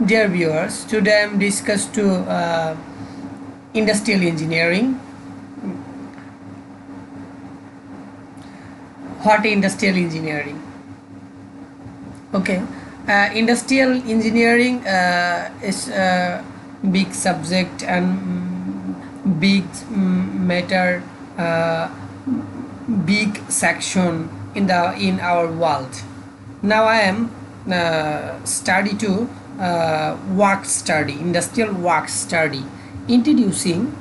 Dear viewers, today I am discussed to industrial engineering. What industrial engineering? Okay, industrial engineering is a big subject and big matter, big section in our world. Now I am study to work study, industrial work study, introducing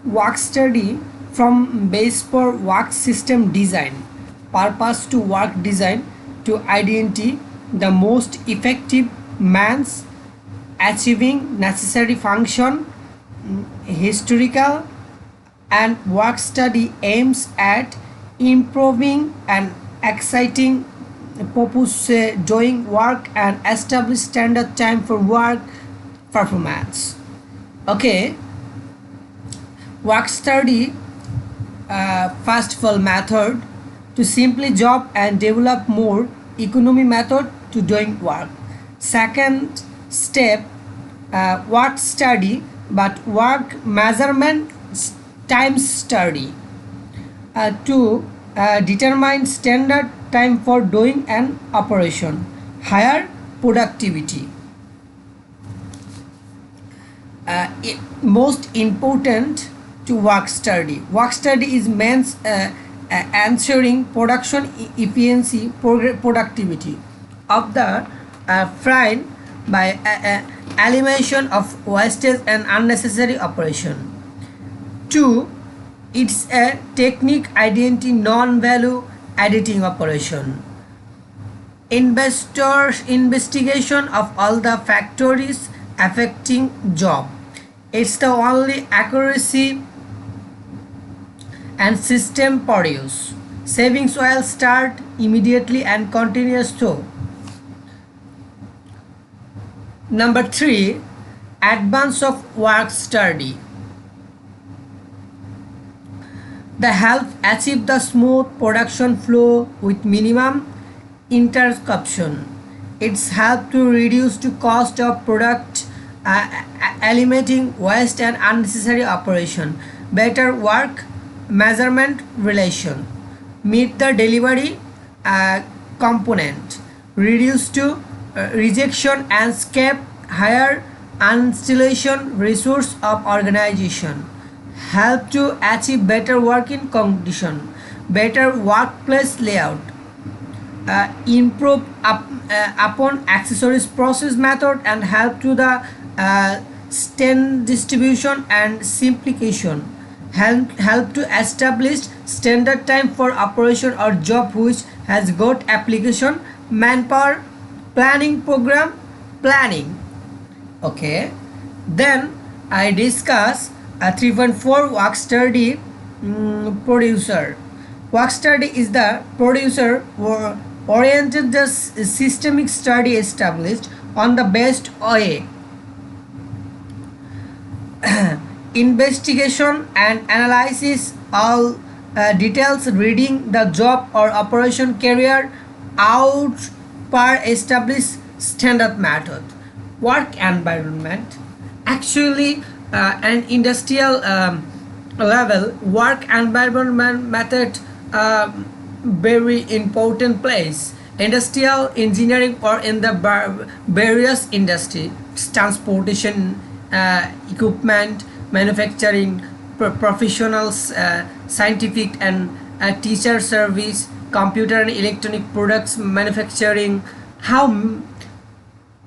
work study from base for work system design, purpose to work design to identity the most effective means achieving necessary function, historical and work study aims at improving and exciting purpose doing work and establish standard time for work performance. Okay, work study first of all method to simply job and develop more economy method to doing work. Second step, work study but work measurement time study to determine standard time for doing an operation, higher productivity. Most important to work study. Work study is means ensuring production efficiency, productivity of the frame by elimination of wastage and unnecessary operation. 2. It's a technique identity non-value editing operation. Investigation of all the factors affecting job. It's the only accuracy and system produce. Savings will start immediately and continuous through. Number 3, advance of work study. The help achieve the smooth production flow with minimum interruption. It's help to reduce the cost of product, eliminating waste and unnecessary operation. Better work measurement relation. Meet the delivery component. Reduce to rejection and scrap. Higher installation resource of organization. Help to achieve better working condition, better workplace layout, improve upon accessories process method and help to the stand distribution and simplification. Help to establish standard time for operation or job which has got application, manpower, planning program, planning. Okay, then I discuss a 3.4 work study producer. Work study is the producer oriented the systemic study established on the best way. Investigation and analysis all details reading the job or operation carrier out per established standard method. Work environment. Actually, an industrial level work environment method very important place. Industrial engineering or in the various industry, transportation, equipment, manufacturing, professionals, scientific and teacher service, computer and electronic products manufacturing. How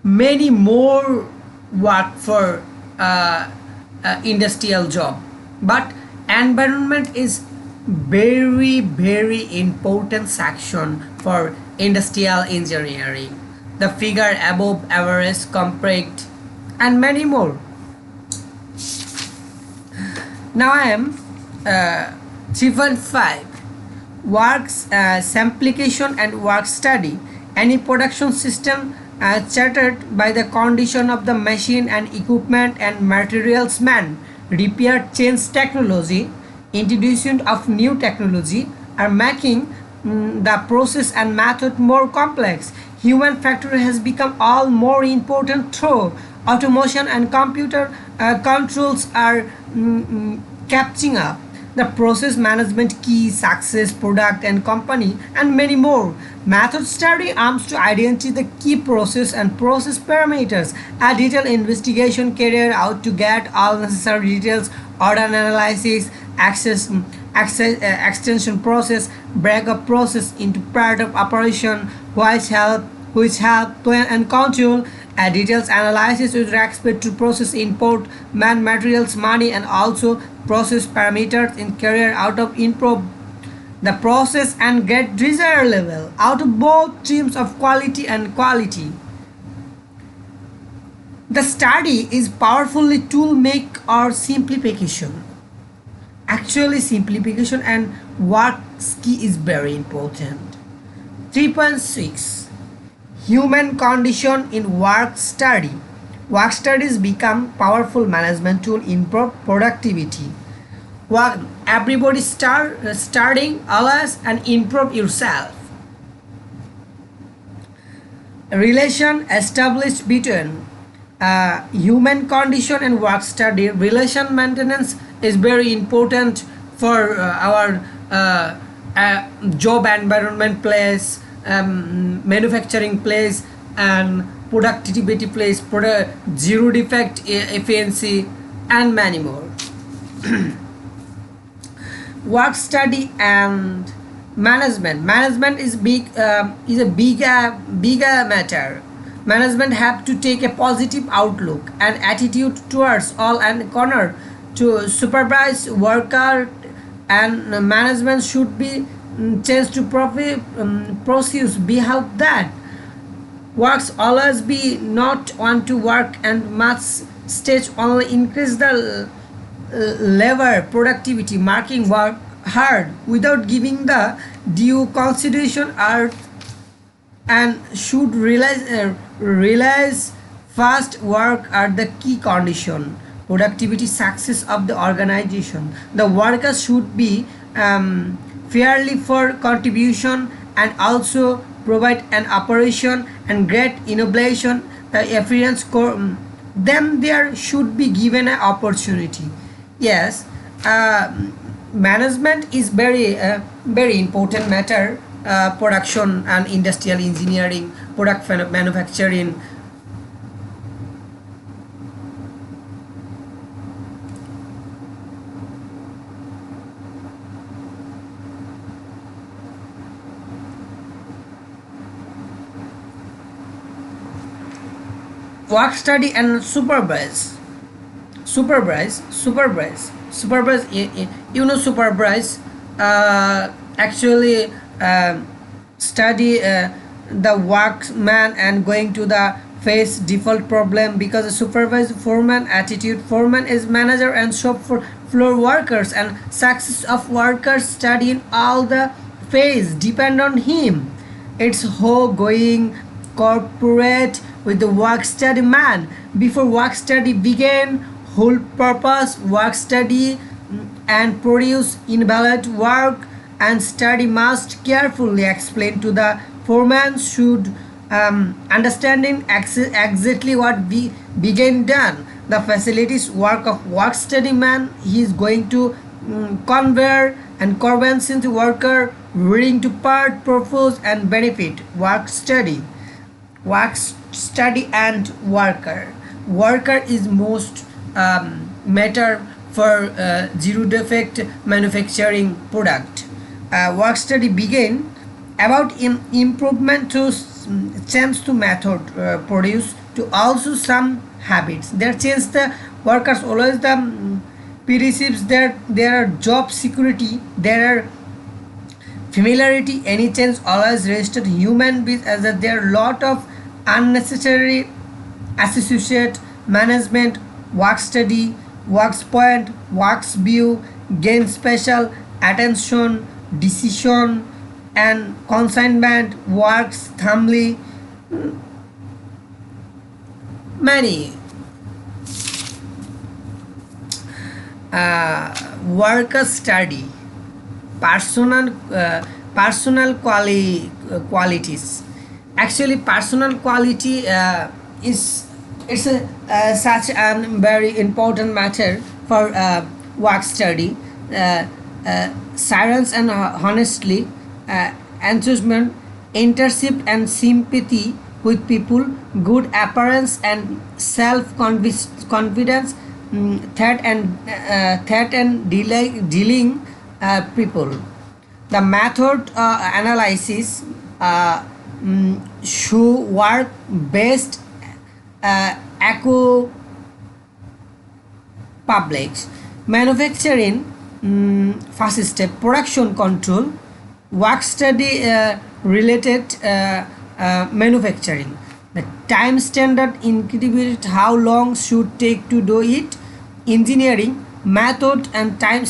many more work for industrial job, but environment is very important section for industrial engineering. The figure above average, compact and many more. Now I am 3.5 works simplification and work study. Any production system chartered by the condition of the machine and equipment and materials man. Repair change technology, introduction of new technology are making the process and method more complex. Human factor has become all more important through automation and computer controls are catching up. The process management key, success, product and company and many more. Method study aims to identify the key process and process parameters. A detailed investigation carried out to get all necessary details, order analysis, extension process, breakup process into part of operation, which help plan and control. A details analysis with respect to process input, man materials, money, and also process parameters in carrier out of improve the process and get desired level out of both streams of quality and quality. The study is powerfully tool make or simplification. Actually, simplification and work key is very important. 3.6 Human condition in work study. Work studies become powerful management tool in productivity. Work, everybody starting always and improve yourself. Relation established between human condition and work study. Relation maintenance is very important for our job environment place, manufacturing place and productivity place, zero defect efficiency and many more. Work study and management is a bigger matter. Management have to take a positive outlook and attitude towards all and corner to supervise worker, and management should be changed to process behalf that works always be not want to work and must stage only increase the level productivity, marking work hard without giving the due consideration are and should realize fast work are the key condition productivity success of the organization. The workers should be fairly for contribution and also provide an operation and great innovation. The efficiency them there should be given an opportunity. Yes, management is very important matter. Production and industrial engineering, product manufacturing. Work study and supervise. You know supervise actually study the workman and going to the face default problem because the supervisor foreman attitude foreman is manager and shop for floor workers and success of workers studying all the phase depend on him. It's how going corporate with the work study man before work study began whole purpose work study and produce invalid work and study must carefully explain to the foreman should understanding exactly what began done the facilities work of work study man he is going to convey and convince the worker willing to part purpose and benefit work study and worker is most matter for zero defect manufacturing product. Work study begin about improvement to change to method produce to also some habits there change the workers always the perceives there are job security there are familiarity any change always registered human beings as that there are lot of unnecessary associate management work study works point works view gain special attention decision and consignment works thumbly many worker study personal qualities. Actually personal quality is it's such a very important matter for work study. uh, Silence and honestly, enthusiasm, internship and sympathy with people, good appearance and self confidence, threat and dealing people. The method analysis show work based eco publics. Manufacturing, first step production control, work study related manufacturing. The time standard increment, how long should take to do it. Engineering method and time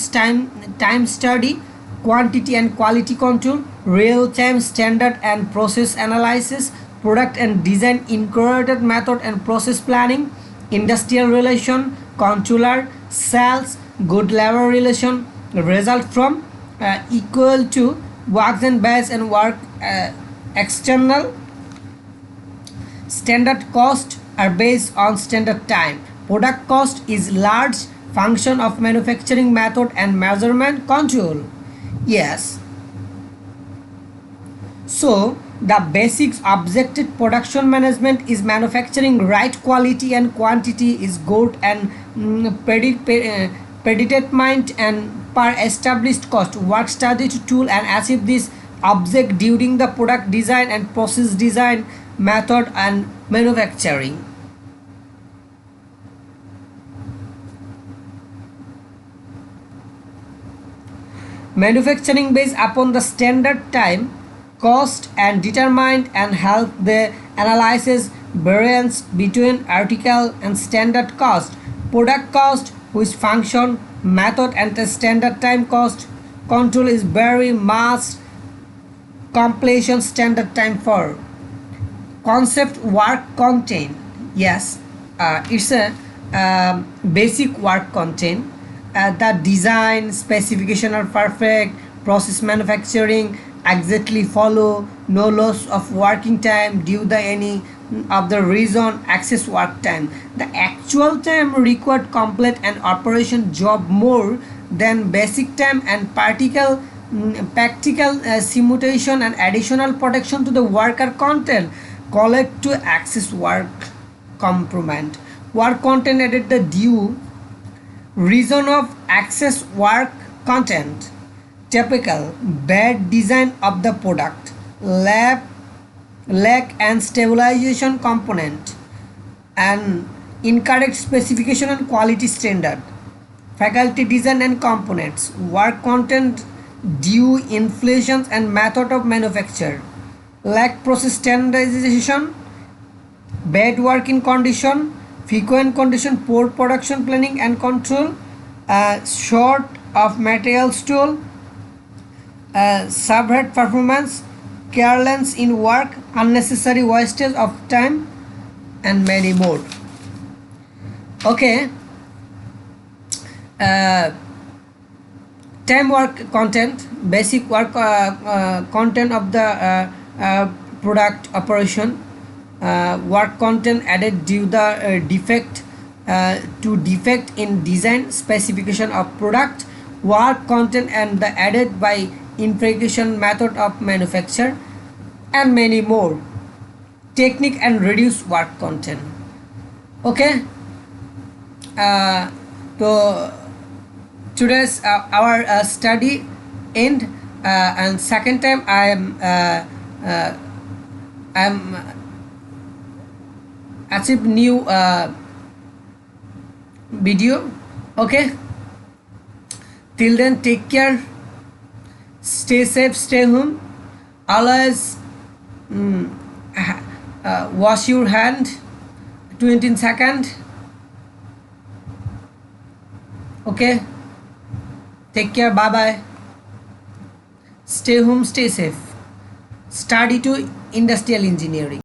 study, quantity and quality control, real time standard and process analysis, product and design integrated method and process planning, industrial relation, controller, sales, good labor relation, result from equal to works and base and work external. Standard cost are based on standard time. Product cost is large function of manufacturing method and measurement control. Yes. So the basics objective production management is manufacturing right quality and quantity is good and predetermined and per established cost. Work study to tool and achieve this object during the product design and process design method and manufacturing. Manufacturing based upon the standard time, cost and determined and help the analysis variance between article and standard cost, product cost which function method and the standard time cost control is very much completion standard time for concept work content. Yes, it's a basic work content. The design specification are perfect, process manufacturing exactly follow, no loss of working time due to any of the reason, access work time. The actual time required complete an operation job more than basic time and practical simulation and additional protection to the worker content collect to access work complement. Work content added the due reason of access work content. Typical bad design of the product, lack and stabilization component, and incorrect specification and quality standard, faculty design and components, work content due inflations and method of manufacture, lack process standardization, bad working condition, frequent condition, poor production planning and control, short of materials tool, subvert performance, carelessness in work, unnecessary wastage of time, and many more. Okay. Time work content, basic work content of the product operation, work content added due the defect to defect in design specification of product, work content and the added by integration method of manufacture, and many more. Technique and reduce work content. Okay. So today's our study end, and second time I'm achieve new video. Okay, till then take care, stay safe, stay home, always wash your hand 20 seconds. Okay, take care, bye bye, stay home, stay safe, study to industrial engineering.